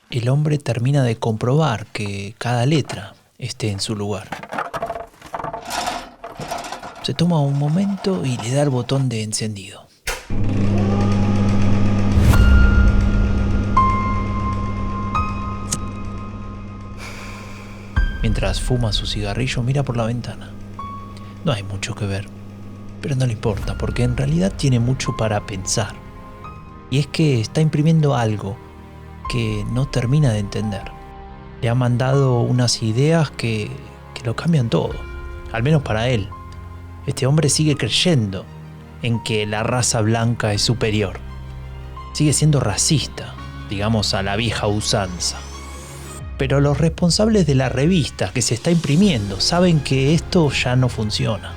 el hombre termina de comprobar que cada letra esté en su lugar. Se toma un momento y le da el botón de encendido. Mientras fuma su cigarrillo, mira por la ventana. No hay mucho que ver, pero no le importa porque en realidad tiene mucho para pensar. Y es que está imprimiendo algo que no termina de entender. Le ha mandado unas ideas que lo cambian todo, al menos para él. Este hombre sigue creyendo en que la raza blanca es superior. Sigue siendo racista, digamos a la vieja usanza. Pero los responsables de la revista que se está imprimiendo saben que esto ya no funciona.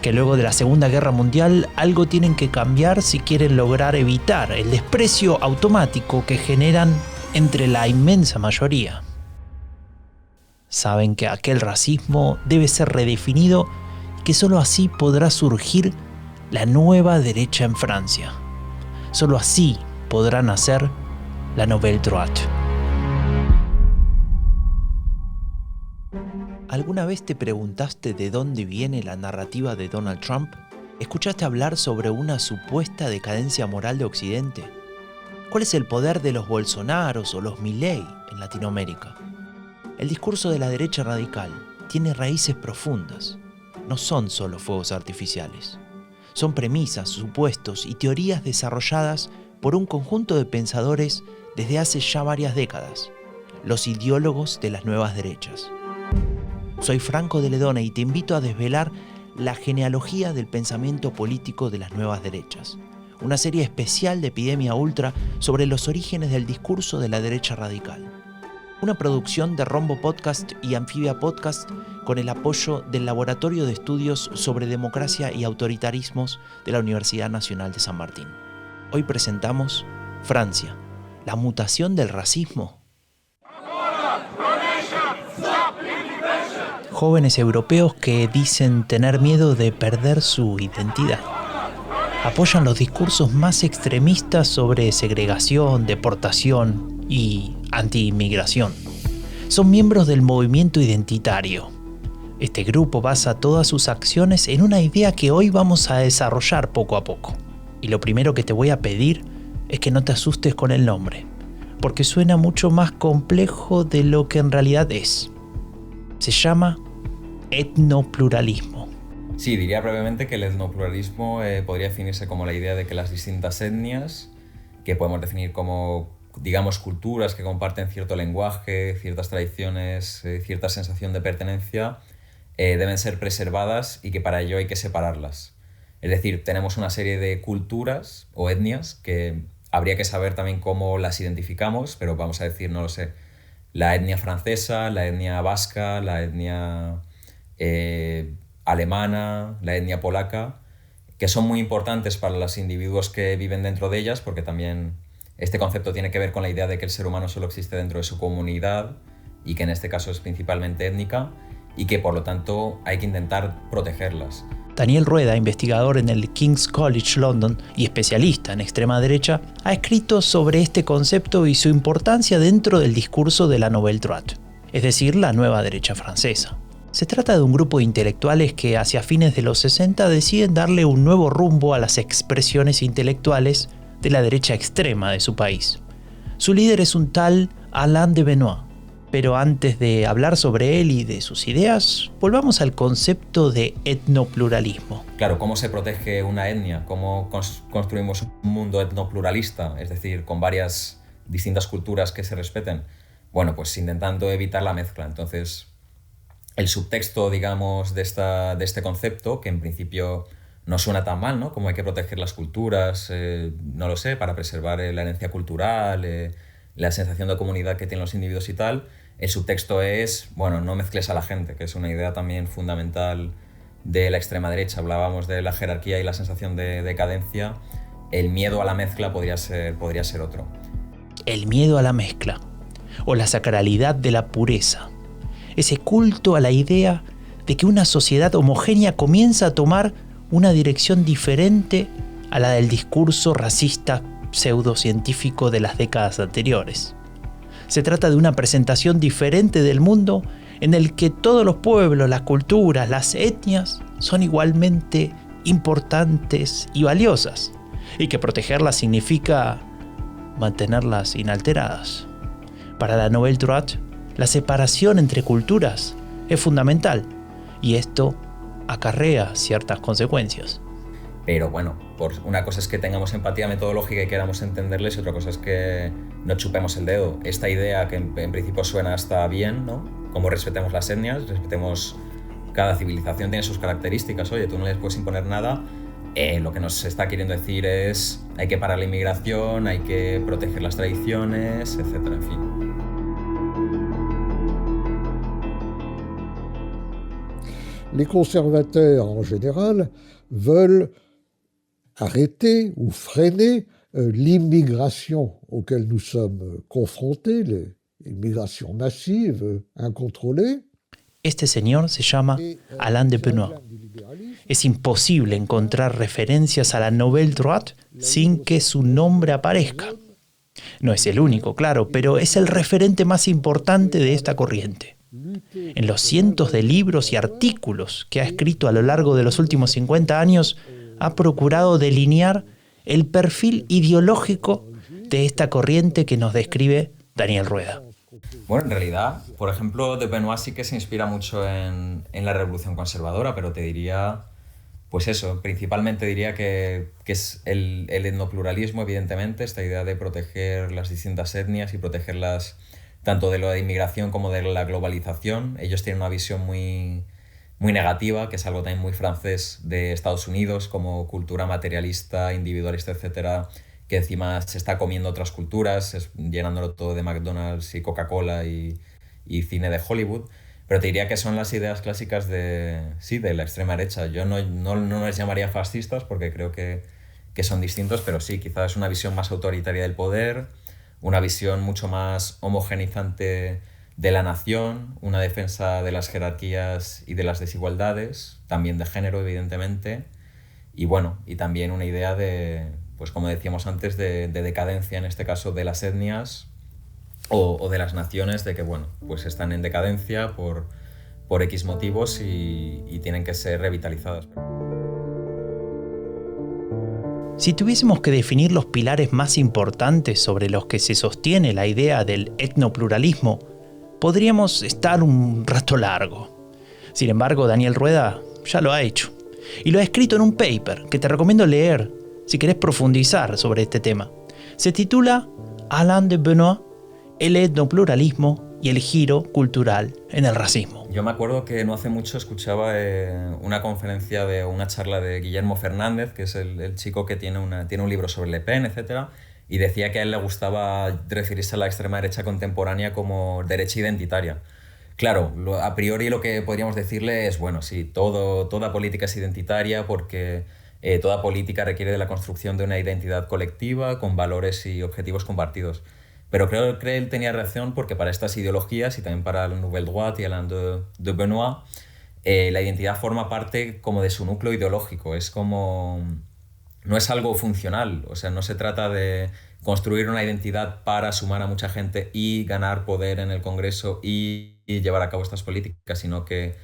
Que luego de la Segunda Guerra Mundial algo tienen que cambiar si quieren lograr evitar el desprecio automático que generan entre la inmensa mayoría. Saben que aquel racismo debe ser redefinido y que solo así podrá surgir la nueva derecha en Francia. Solo así podrá nacer la Nouvelle Droite. ¿Alguna vez te preguntaste de dónde viene la narrativa de Donald Trump? ¿Escuchaste hablar sobre una supuesta decadencia moral de Occidente? ¿Cuál es el poder de los Bolsonaros o los Milei en Latinoamérica? El discurso de la derecha radical tiene raíces profundas. No son solo fuegos artificiales. Son premisas, supuestos y teorías desarrolladas por un conjunto de pensadores desde hace ya varias décadas, los ideólogos de las nuevas derechas. Soy Franco de Ledona y te invito a desvelar la genealogía del pensamiento político de las nuevas derechas. Una serie especial de Epidemia Ultra sobre los orígenes del discurso de la derecha radical. Una producción de Rombo Podcast y Anfibia Podcast con el apoyo del Laboratorio de Estudios sobre Democracia y Autoritarismos de la Universidad Nacional de San Martín. Hoy presentamos Francia, la mutación del racismo. Jóvenes europeos que dicen tener miedo de perder su identidad. Apoyan los discursos más extremistas sobre segregación, deportación y anti-inmigración. Son miembros del movimiento identitario. Este grupo basa todas sus acciones en una idea que hoy vamos a desarrollar poco a poco. Y lo primero que te voy a pedir es que no te asustes con el nombre, porque suena mucho más complejo de lo que en realidad es. Se llama etnopluralismo. Sí, diría brevemente que el etnopluralismo podría definirse como la idea de que las distintas etnias, que podemos definir como, digamos, culturas que comparten cierto lenguaje, ciertas tradiciones, cierta sensación de pertenencia, deben ser preservadas y que para ello hay que separarlas. Es decir, tenemos una serie de culturas o etnias que habría que saber también cómo las identificamos, pero vamos a decir, no lo sé, la etnia francesa, la etnia vasca, la etnia alemana, la etnia polaca, que son muy importantes para los individuos que viven dentro de ellas, porque también este concepto tiene que ver con la idea de que el ser humano solo existe dentro de su comunidad y que en este caso es principalmente étnica y que por lo tanto hay que intentar protegerlas. Daniel Rueda, investigador en el King's College London y especialista en extrema derecha, ha escrito sobre este concepto y su importancia dentro del discurso de la Nouvelle Droite, es decir, la nueva derecha francesa. Se trata de un grupo de intelectuales que hacia fines de los 60 deciden darle un nuevo rumbo a las expresiones intelectuales de la derecha extrema de su país. Su líder es un tal Alain de Benoist. Pero antes de hablar sobre él y de sus ideas, volvamos al concepto de etnopluralismo. Claro, ¿cómo se protege una etnia? ¿Cómo construimos un mundo etnopluralista? Es decir, con varias distintas culturas que se respeten. Bueno, pues intentando evitar la mezcla. Entonces, el subtexto, digamos, de este concepto, que en principio no suena tan mal, ¿no? Como hay que proteger las culturas, no lo sé, para preservar la herencia cultural, la sensación de comunidad que tienen los individuos y tal. El subtexto es, bueno, no mezcles a la gente, que es una idea también fundamental de la extrema derecha. Hablábamos de la jerarquía y la sensación de decadencia. El miedo a la mezcla podría ser otro. El miedo a la mezcla, o la sacralidad de la pureza. Ese culto a la idea de que una sociedad homogénea comienza a tomar una dirección diferente a la del discurso racista pseudocientífico de las décadas anteriores. Se trata de una presentación diferente del mundo en el que todos los pueblos, las culturas, las etnias son igualmente importantes y valiosas, y que protegerlas significa mantenerlas inalteradas. Para la Nouvelle Droite, la separación entre culturas es fundamental, y esto acarrea ciertas consecuencias. Pero bueno, una cosa es que tengamos empatía metodológica y queramos entenderles, y otra cosa es que no chupemos el dedo. Esta idea que en principio suena hasta bien, ¿no? Como respetemos las etnias, respetemos cada civilización tiene sus características. Oye, tú no les puedes imponer nada. Lo que nos está queriendo decir es hay que parar la inmigración, hay que proteger las tradiciones, etcétera, en fin. Les conservateurs, en général, veulent arrêter ou freiner l'immigration auquel nous sommes confrontés, l'immigration massive, incontrôlée. Este señor se llama Alain de Benoist. Es imposible encontrar referencias a la Nouvelle Droite sin que su nombre aparezca. No es el único, claro, pero es el referente más importante de esta corriente. En los cientos de libros y artículos que ha escrito a lo largo de los últimos 50 años, ha procurado delinear el perfil ideológico de esta corriente que nos describe Daniel Rueda. Bueno, en realidad, por ejemplo, de Benoist sí que se inspira mucho en la revolución conservadora, pero te diría, pues eso, principalmente diría que es el etnopluralismo, evidentemente, esta idea de proteger las distintas etnias y protegerlas tanto de la inmigración como de la globalización. Ellos tienen una visión muy negativa, que es algo también muy francés de Estados Unidos, como cultura materialista, individualista, etcétera, que encima se está comiendo otras culturas, llenándolo todo de McDonald's y Coca-Cola y cine de Hollywood. Pero te diría que son las ideas clásicas de la extrema derecha. Yo no les llamaría fascistas porque creo que son distintos, pero sí, quizás es una visión más autoritaria del poder, una visión mucho más homogeneizante de la nación, una defensa de las jerarquías y de las desigualdades, también de género, evidentemente, y bueno, y también una idea de, pues como decíamos antes, de decadencia, en este caso de las etnias o de las naciones, de que bueno, pues están en decadencia por X motivos y tienen que ser revitalizadas. Si tuviésemos que definir los pilares más importantes sobre los que se sostiene la idea del etnopluralismo, podríamos estar un rato largo. Sin embargo, Daniel Rueda ya lo ha hecho. Y lo ha escrito en un paper que te recomiendo leer si querés profundizar sobre este tema. Se titula Alain de Benoist, el etnopluralismo y el giro cultural en el racismo. Yo me acuerdo que no hace mucho escuchaba una conferencia una charla de Guillermo Fernández, que es el chico que tiene un libro sobre Le Pen, etc. Y decía que a él le gustaba referirse a la extrema derecha contemporánea como derecha identitaria. Claro, a priori lo que podríamos decirle es, bueno, sí, toda política es identitaria porque toda política requiere de la construcción de una identidad colectiva con valores y objetivos compartidos. Pero creo que él tenía razón porque para estas ideologías y también para la Nouvelle Droite y Alain de Benoist, la identidad forma parte como de su núcleo ideológico. Es como... no es algo funcional, o sea, no se trata de construir una identidad para sumar a mucha gente y ganar poder en el Congreso y llevar a cabo estas políticas, sino que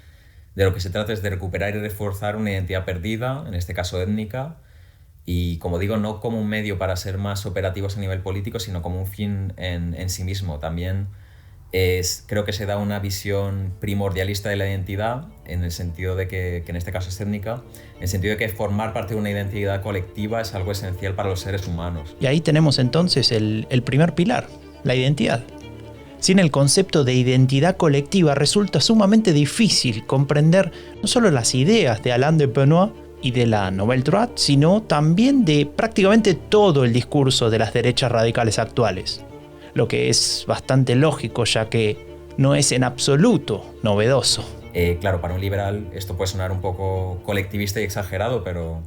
de lo que se trata es de recuperar y reforzar una identidad perdida, en este caso étnica, y como digo, no como un medio para ser más operativos a nivel político, sino como un fin en sí mismo. También creo que se da una visión primordialista de la identidad, en el sentido de que en este caso es étnica, en el sentido de que formar parte de una identidad colectiva es algo esencial para los seres humanos. Y ahí tenemos entonces el primer pilar, la identidad. Sin el concepto de identidad colectiva resulta sumamente difícil comprender no solo las ideas de Alain de Benoist y de la Nouvelle Droite, sino también de prácticamente todo el discurso de las derechas radicales actuales. Lo que es bastante lógico, ya que no es en absoluto novedoso. Claro, para un liberal esto puede sonar un poco colectivista y exagerado, pero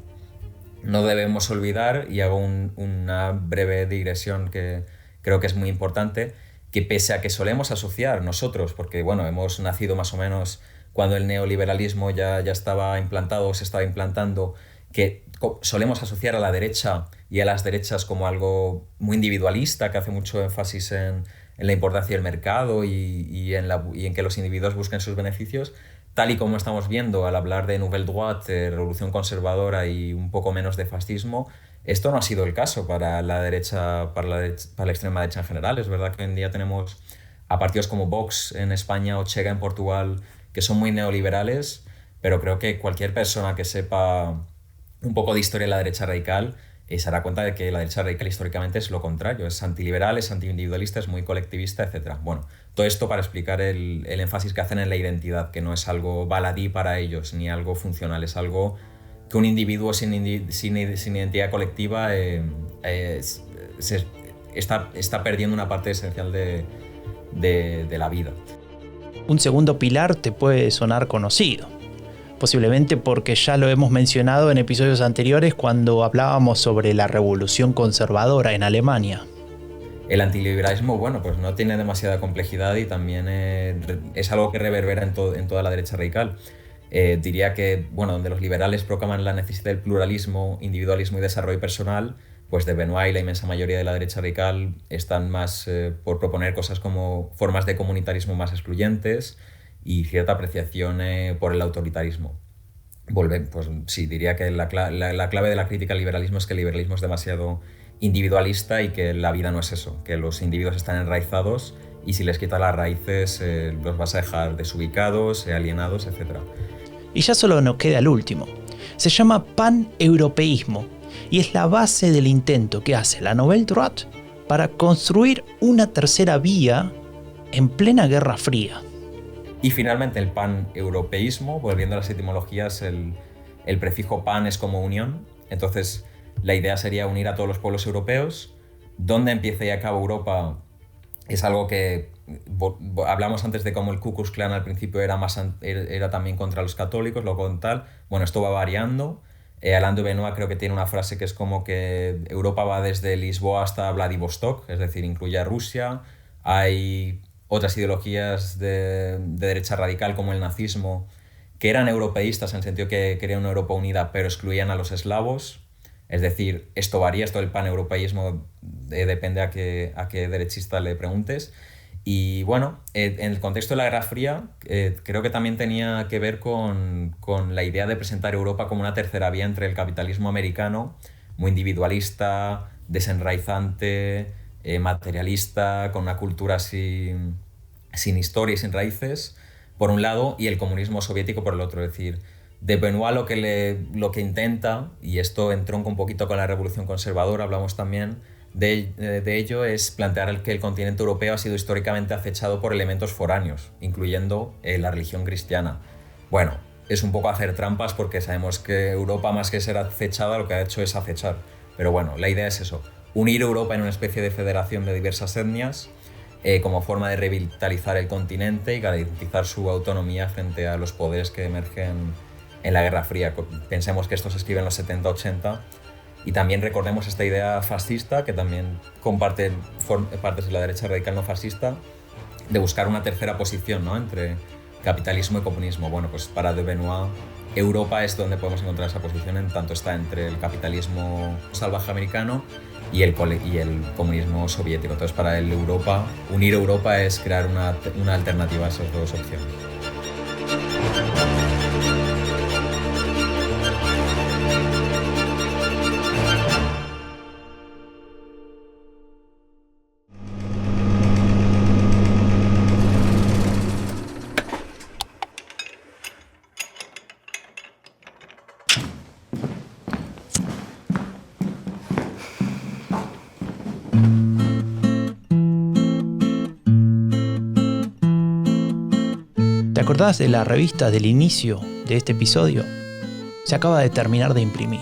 no debemos olvidar, y hago una breve digresión que creo que es muy importante, que pese a que solemos asociar nosotros, porque bueno, hemos nacido más o menos cuando el neoliberalismo ya estaba implantado o se estaba implantando, que solemos asociar a la derecha y a las derechas como algo muy individualista, que hace mucho énfasis en en la importancia del mercado y en que los individuos busquen sus beneficios, tal y como estamos viendo al hablar de Nouvelle Droite, revolución conservadora y un poco menos de fascismo. Esto no ha sido el caso para la derecha, para la extrema derecha en general. Es verdad que hoy en día tenemos a partidos como Vox en España o Chega en Portugal, que son muy neoliberales, pero creo que cualquier persona que sepa un poco de historia de la derecha radical se dará cuenta de que la derecha radical históricamente es lo contrario, es antiliberal, es antiindividualista, es muy colectivista, etc. Bueno, todo esto para explicar el énfasis que hacen en la identidad, que no es algo baladí para ellos, ni algo funcional, es algo que un individuo sin identidad colectiva está perdiendo una parte esencial de la vida. Un segundo pilar te puede sonar conocido, posiblemente porque ya lo hemos mencionado en episodios anteriores cuando hablábamos sobre la revolución conservadora en Alemania. El antiliberalismo, bueno, pues no tiene demasiada complejidad y también es algo que reverbera en toda la derecha radical. Diría que, bueno, donde los liberales proclaman la necesidad del pluralismo, individualismo y desarrollo personal, pues de Benoit y la inmensa mayoría de la derecha radical están más por proponer cosas como formas de comunitarismo más excluyentes y cierta apreciación por el autoritarismo. Pues sí, diría que la clave de la crítica al liberalismo es que el liberalismo es demasiado individualista y que la vida no es eso, que los individuos están enraizados y si les quitas las raíces los vas a dejar desubicados, alienados, etc. Y ya solo nos queda el último. Se llama paneuropeísmo y es la base del intento que hace la Nouvelle Droite para construir una tercera vía en plena Guerra Fría. Y finalmente el paneuropeísmo, volviendo a las etimologías, el prefijo pan es como unión, entonces la idea sería unir a todos los pueblos europeos. ¿Dónde empieza y acaba Europa? Es algo que hablamos antes de cómo el Ku Klux Klan al principio era también contra los católicos, luego con tal. Bueno, esto va variando. Alain de Benoit creo que tiene una frase que es como que Europa va desde Lisboa hasta Vladivostok, es decir, incluye a Rusia. Hay otras ideologías de derecha radical como el nazismo que eran europeístas en el sentido que querían una Europa unida pero excluían a los eslavos. Es decir, esto varía, esto del paneuropeísmo depende a qué derechista le preguntes. Y bueno, en el contexto de la Guerra Fría creo que también tenía que ver con la idea de presentar Europa como una tercera vía entre el capitalismo americano, muy individualista, desenraizante, materialista, con una cultura sin historia y sin raíces, por un lado, y el comunismo soviético por el otro. Es decir, de Benoit lo que intenta, y esto entronca un poquito con la revolución conservadora, hablamos también de ello, es plantear que el continente europeo ha sido históricamente acechado por elementos foráneos, incluyendo la religión cristiana. Bueno, es un poco hacer trampas porque sabemos que Europa, más que ser acechada, lo que ha hecho es acechar. Pero bueno, la idea es eso, unir Europa en una especie de federación de diversas etnias como forma de revitalizar el continente y garantizar su autonomía frente a los poderes que emergen en la Guerra Fría. Pensemos que esto se escribe en los 70-80 y también recordemos esta idea fascista que también comparten partes de la derecha radical no fascista de buscar una tercera posición, ¿no?, entre capitalismo y comunismo. Bueno, pues para de Benoit, Europa es donde podemos encontrar esa posición, en tanto está entre el capitalismo salvaje americano y el comunismo soviético. Entonces, para él, unir Europa es crear una alternativa a esas dos opciones. ¿Te acordás de la revista del inicio de este episodio? Se acaba de terminar de imprimir.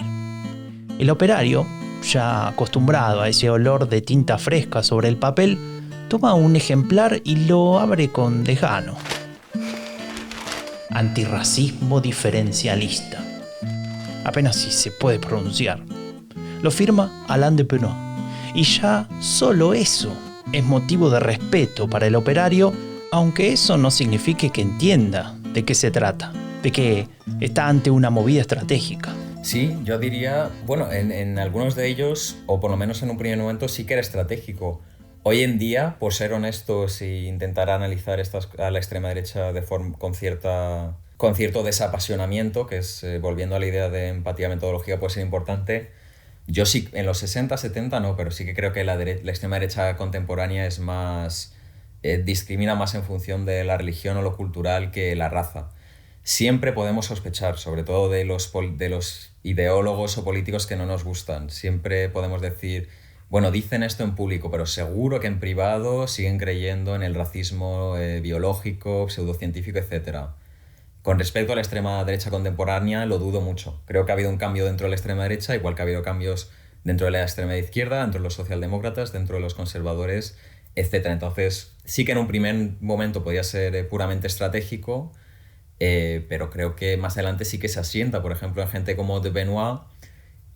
El operario, ya acostumbrado a ese olor de tinta fresca sobre el papel, toma un ejemplar y lo abre con desgano. Antirracismo diferencialista. Apenas si se puede pronunciar. Lo firma Alain de Benoit. Y ya solo eso es motivo de respeto para el operario, aunque eso no signifique que entienda de qué se trata, de que está ante una movida estratégica. Sí, yo diría, bueno, en algunos de ellos, o por lo menos en un primer momento, sí que era estratégico. Hoy en día, por ser honestos e intentar analizar a la extrema derecha con cierto desapasionamiento, que es, volviendo a la idea de empatía metodológica, puede ser importante. Yo sí, en los 60, 70 no, pero sí que creo que la extrema derecha contemporánea es más, discrimina más en función de la religión o lo cultural que la raza. Siempre podemos sospechar, sobre todo de los ideólogos o políticos que no nos gustan. Siempre podemos decir, bueno, dicen esto en público, pero seguro que en privado siguen creyendo en el racismo biológico, pseudocientífico, etcétera. Con respecto a la extrema derecha contemporánea, lo dudo mucho. Creo que ha habido un cambio dentro de la extrema derecha, igual que ha habido cambios dentro de la extrema izquierda, dentro de los socialdemócratas, dentro de los conservadores, etc. Entonces, sí que en un primer momento podía ser puramente estratégico, pero creo que más adelante sí que se asienta, por ejemplo, en gente como de Benoit,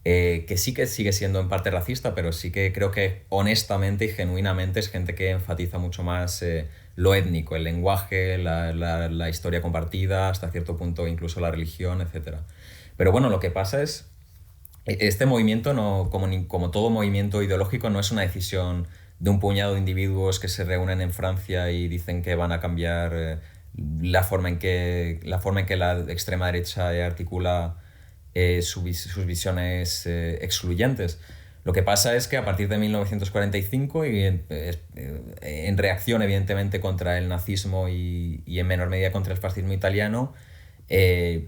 que sí que sigue siendo en parte racista, pero sí que creo que honestamente y genuinamente es gente que enfatiza mucho más lo étnico, el lenguaje, la historia compartida, hasta cierto punto incluso la religión, etc. Pero bueno, lo que pasa es, este movimiento, no, como todo movimiento ideológico, no es una decisión de un puñado de individuos que se reúnen en Francia y dicen que van a cambiar la forma en que la extrema derecha articula sus visiones excluyentes. Lo que pasa es que a partir de 1945, y en reacción evidentemente contra el nazismo y en menor medida contra el fascismo italiano,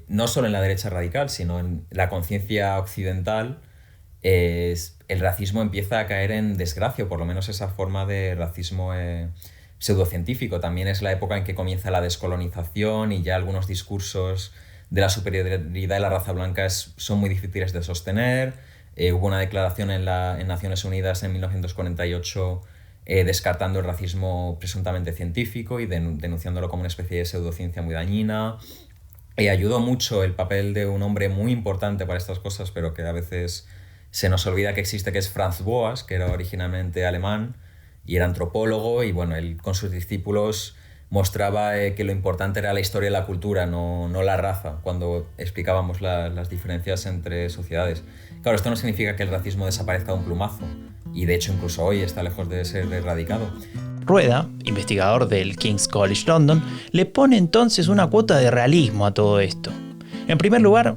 no solo en la derecha radical, sino en la conciencia occidental, el racismo empieza a caer en desgracia, o por lo menos esa forma de racismo pseudocientífico. También es la época en que comienza la descolonización y ya algunos discursos de la superioridad de la raza blanca son muy difíciles de sostener. Hubo una declaración en Naciones Unidas en 1948 descartando el racismo presuntamente científico y denunciándolo como una especie de pseudociencia muy dañina. Ayudó mucho el papel de un hombre muy importante para estas cosas, pero que a veces se nos olvida que existe, que es Franz Boas, que era originalmente alemán y era antropólogo, y bueno, él con sus discípulos mostraba que lo importante era la historia y la cultura, no la raza, cuando explicábamos las diferencias entre sociedades. Claro, esto no significa que el racismo desaparezca de un plumazo, y de hecho incluso hoy está lejos de ser erradicado. Rueda, investigador del King's College London, le pone entonces una cuota de realismo a todo esto. En primer lugar,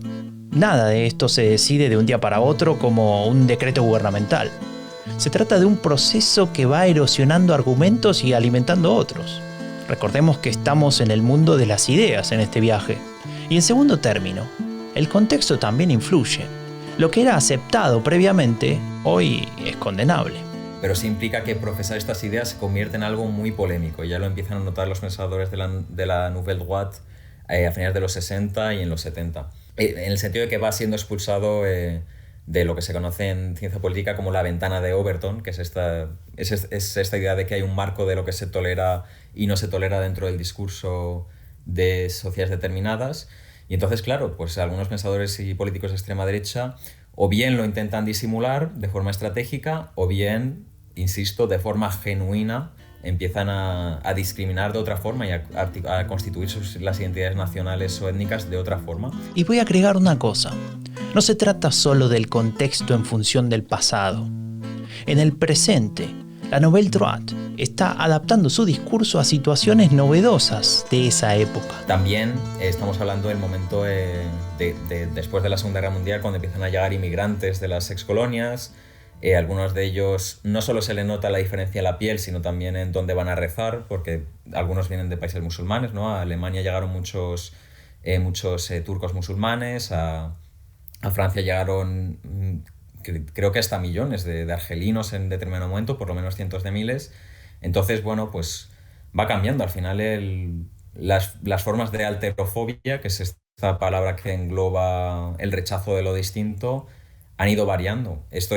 nada de esto se decide de un día para otro como un decreto gubernamental. Se trata de un proceso que va erosionando argumentos y alimentando otros. Recordemos que estamos en el mundo de las ideas en este viaje. Y en segundo término, el contexto también influye. Lo que era aceptado previamente, hoy es condenable. Pero sí implica que profesar estas ideas se convierte en algo muy polémico. Ya lo empiezan a notar los pensadores de la Nouvelle Droite a finales de los 60 y en los 70. En el sentido de que va siendo expulsado de lo que se conoce en ciencia política como la ventana de Overton, que es esta idea de que hay un marco de lo que se tolera y no se tolera dentro del discurso de sociedades determinadas. Y entonces, claro, pues algunos pensadores y políticos de extrema derecha o bien lo intentan disimular de forma estratégica o bien, insisto, de forma genuina empiezan a discriminar de otra forma y a constituir las identidades nacionales o étnicas de otra forma. Y voy a agregar una cosa. No se trata solo del contexto en función del pasado. En el presente, la Nouvelle Droite está adaptando su discurso a situaciones novedosas de esa época. También estamos hablando del momento después de la Segunda Guerra Mundial, cuando empiezan a llegar inmigrantes de las excolonias. Algunos de ellos no solo se les nota la diferencia en la piel, sino también en dónde van a rezar, porque algunos vienen de países musulmanes, ¿no? A Alemania llegaron muchos turcos musulmanes, a Francia llegaron creo que hasta millones de argelinos en determinado momento, por lo menos cientos de miles. Entonces, bueno, pues va cambiando. Al final las formas de alterofobia, que es esta palabra que engloba el rechazo de lo distinto, han ido variando. Esto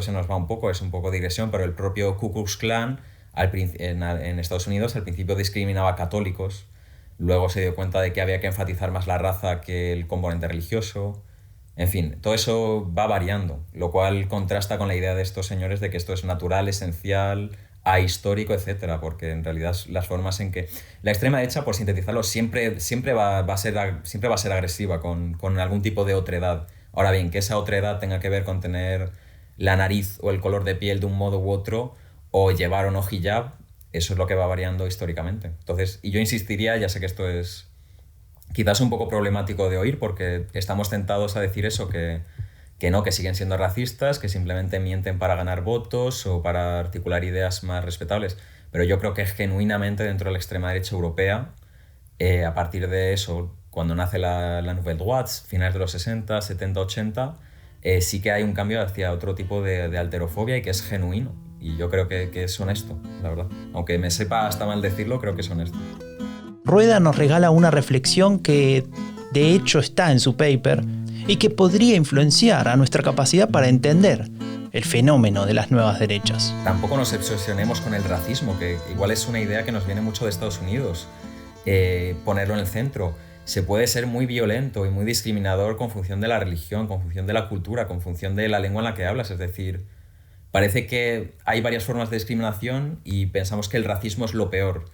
se nos va un poco, es un poco digresión, pero el propio Ku Klux Klan en Estados Unidos al principio discriminaba a católicos, luego se dio cuenta de que había que enfatizar más la raza que el componente religioso. En fin, todo eso va variando, lo cual contrasta con la idea de estos señores de que esto es natural, esencial, ahistórico, etc. Porque en realidad las formas en que la extrema derecha, por sintetizarlo, siempre va a ser agresiva con algún tipo de otredad. Ahora bien, que esa otredad tenga que ver con tener la nariz o el color de piel de un modo u otro, o llevar o no hijab, eso es lo que va variando históricamente. Entonces, y yo insistiría, ya sé que esto es quizás un poco problemático de oír porque estamos tentados a decir eso, que no, que siguen siendo racistas, que simplemente mienten para ganar votos o para articular ideas más respetables. Pero yo creo que genuinamente dentro de la extrema derecha europea, a partir de eso, cuando nace la Nouvelle Droite, finales de los 60, 70, 80, sí que hay un cambio hacia otro tipo de alterofobia y que es genuino. Y yo creo que es honesto, la verdad. Aunque me sepa hasta mal decirlo, creo que es honesto. Rueda nos regala una reflexión que de hecho está en su paper y que podría influenciar a nuestra capacidad para entender el fenómeno de las nuevas derechas. Tampoco nos obsesionemos con el racismo, que igual es una idea que nos viene mucho de Estados Unidos. Ponerlo en el centro. Se puede ser muy violento y muy discriminador con función de la religión, con función de la cultura, con función de la lengua en la que hablas. Es decir, parece que hay varias formas de discriminación y pensamos que el racismo es lo peor.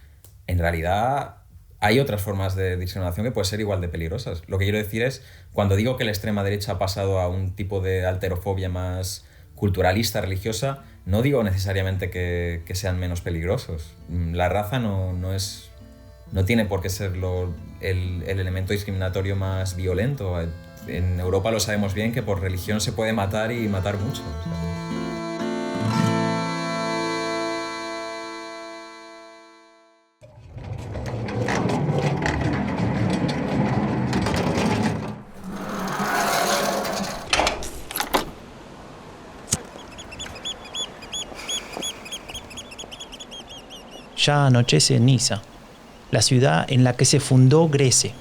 En realidad, hay otras formas de discriminación que pueden ser igual de peligrosas. Lo que quiero decir es, cuando digo que la extrema derecha ha pasado a un tipo de alterofobia más culturalista, religiosa, no digo necesariamente que sean menos peligrosos. La raza no tiene por qué ser el elemento discriminatorio más violento. En Europa lo sabemos bien que por religión se puede matar y matar mucho. O sea. Ya anochece en Niza, la ciudad en la que se fundó GRECE,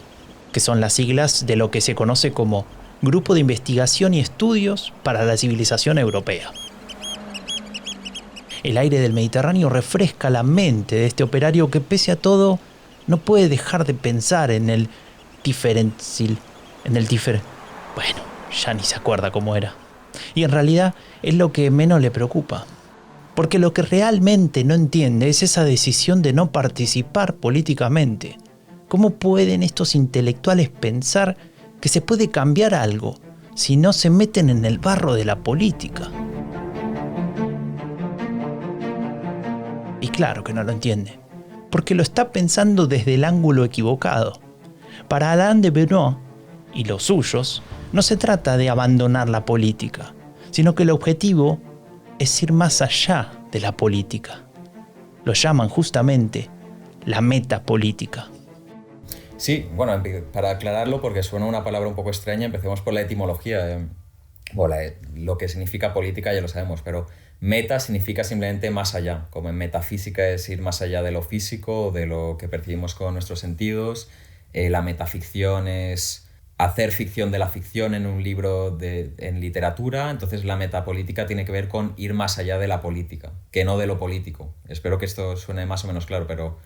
que son las siglas de lo que se conoce como Grupo de Investigación y Estudios para la Civilización Europea. El aire del Mediterráneo refresca la mente de este operario que, pese a todo, no puede dejar de pensar en el diferencil, bueno, ya ni se acuerda cómo era. Y en realidad es lo que menos le preocupa. Porque lo que realmente no entiende es esa decisión de no participar políticamente. ¿Cómo pueden estos intelectuales pensar que se puede cambiar algo si no se meten en el barro de la política? Y claro que no lo entiende, porque lo está pensando desde el ángulo equivocado. Para Alain de Benoist y los suyos, no se trata de abandonar la política, sino que el objetivo es ir más allá de la política. Lo llaman justamente la metapolítica. Sí, bueno, para aclararlo, porque suena una palabra un poco extraña, empecemos por la etimología. Lo que significa política ya lo sabemos, pero meta significa simplemente más allá, como en metafísica es ir más allá de lo físico, de lo que percibimos con nuestros sentidos. La metaficción es hacer ficción de la ficción en un libro en literatura. Entonces la metapolítica tiene que ver con ir más allá de la política, que no de lo político. Espero que esto suene más o menos claro, pero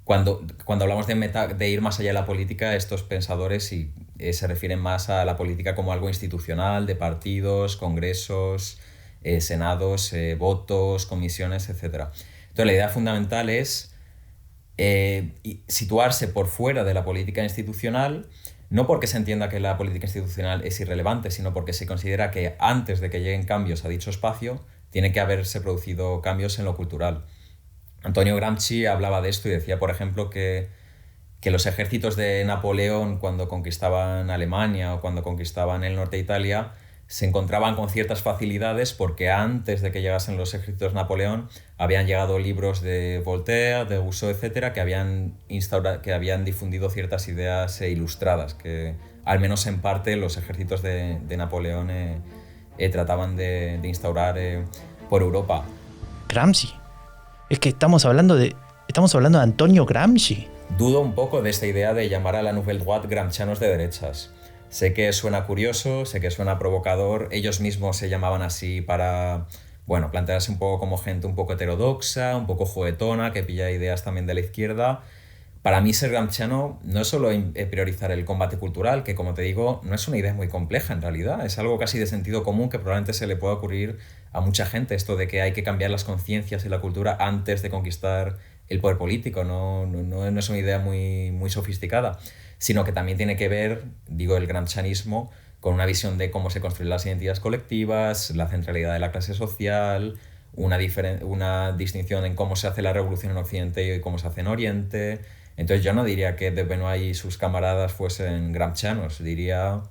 cuando hablamos de ir más allá de la política, estos pensadores se refieren más a la política como algo institucional, de partidos, congresos, senados, votos, comisiones, etc. Entonces la idea fundamental es situarse por fuera de la política institucional, no porque se entienda que la política institucional es irrelevante, sino porque se considera que antes de que lleguen cambios a dicho espacio, tiene que haberse producido cambios en lo cultural. Antonio Gramsci hablaba de esto y decía, por ejemplo, que los ejércitos de Napoleón, cuando conquistaban Alemania o cuando conquistaban el norte de Italia, se encontraban con ciertas facilidades porque antes de que llegasen los ejércitos de Napoleón habían llegado libros de Voltaire, de Rousseau, etcétera, que habían difundido ciertas ideas ilustradas, que al menos en parte los ejércitos de Napoleón trataban de instaurar por Europa. Gramsci. Es que estamos hablando de Antonio Gramsci. Dudo un poco de esta idea de llamar a la Nouvelle Droite gramscianos de derechas. Sé que suena curioso, sé que suena provocador. Ellos mismos se llamaban así para, plantearse un poco como gente un poco heterodoxa, un poco juguetona, que pilla ideas también de la izquierda. Para mí ser gramsciano no es solo priorizar el combate cultural, que como te digo, no es una idea muy compleja en realidad. Es algo casi de sentido común que probablemente se le pueda ocurrir a mucha gente, esto de que hay que cambiar las conciencias y la cultura antes de conquistar el poder político. No es una idea muy, muy sofisticada, sino que también tiene que ver, el gramscianismo, con una visión de cómo se construyen las identidades colectivas, la centralidad de la clase social, una distinción en cómo se hace la revolución en Occidente y cómo se hace en Oriente. Entonces yo no diría que de Benoit y sus camaradas fuesen gramscianos, diría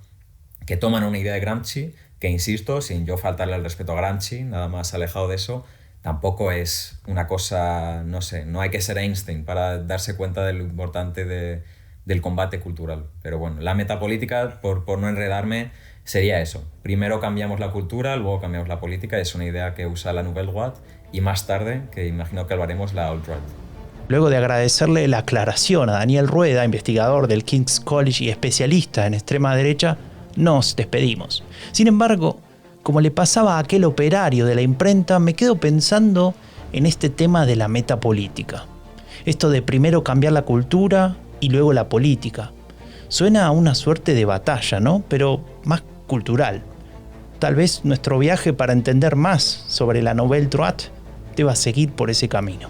que toman una idea de Gramsci, que insisto, sin yo faltarle el respeto a Gramsci, nada más alejado de eso, tampoco es una cosa, no sé, no hay que ser Einstein para darse cuenta de lo importante del combate cultural. Pero bueno, la metapolítica, por no enredarme, sería eso. Primero cambiamos la cultura, luego cambiamos la política, es una idea que usa la Nouvelle Droite, y más tarde, que imagino que lo haremos, la Alt-Right. Luego de agradecerle la aclaración a Daniel Rueda, investigador del King's College y especialista en extrema derecha, nos despedimos. Sin embargo, como le pasaba a aquel operario de la imprenta, me quedo pensando en este tema de la metapolítica. Esto de primero cambiar la cultura y luego la política. Suena a una suerte de batalla, ¿no? Pero más cultural. Tal vez nuestro viaje para entender más sobre la Nouvelle Droite deba seguir por ese camino.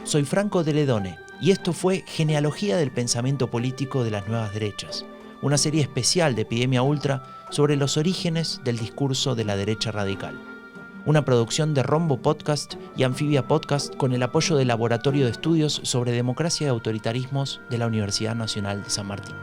Soy Franco de Ledone y esto fue Genealogía del Pensamiento Político de las Nuevas Derechas, una serie especial de Epidemia Ultra sobre los orígenes del discurso de la derecha radical. Una producción de Rombo Podcast y Anfibia Podcast con el apoyo del Laboratorio de Estudios sobre Democracia y Autoritarismos de la Universidad Nacional de San Martín.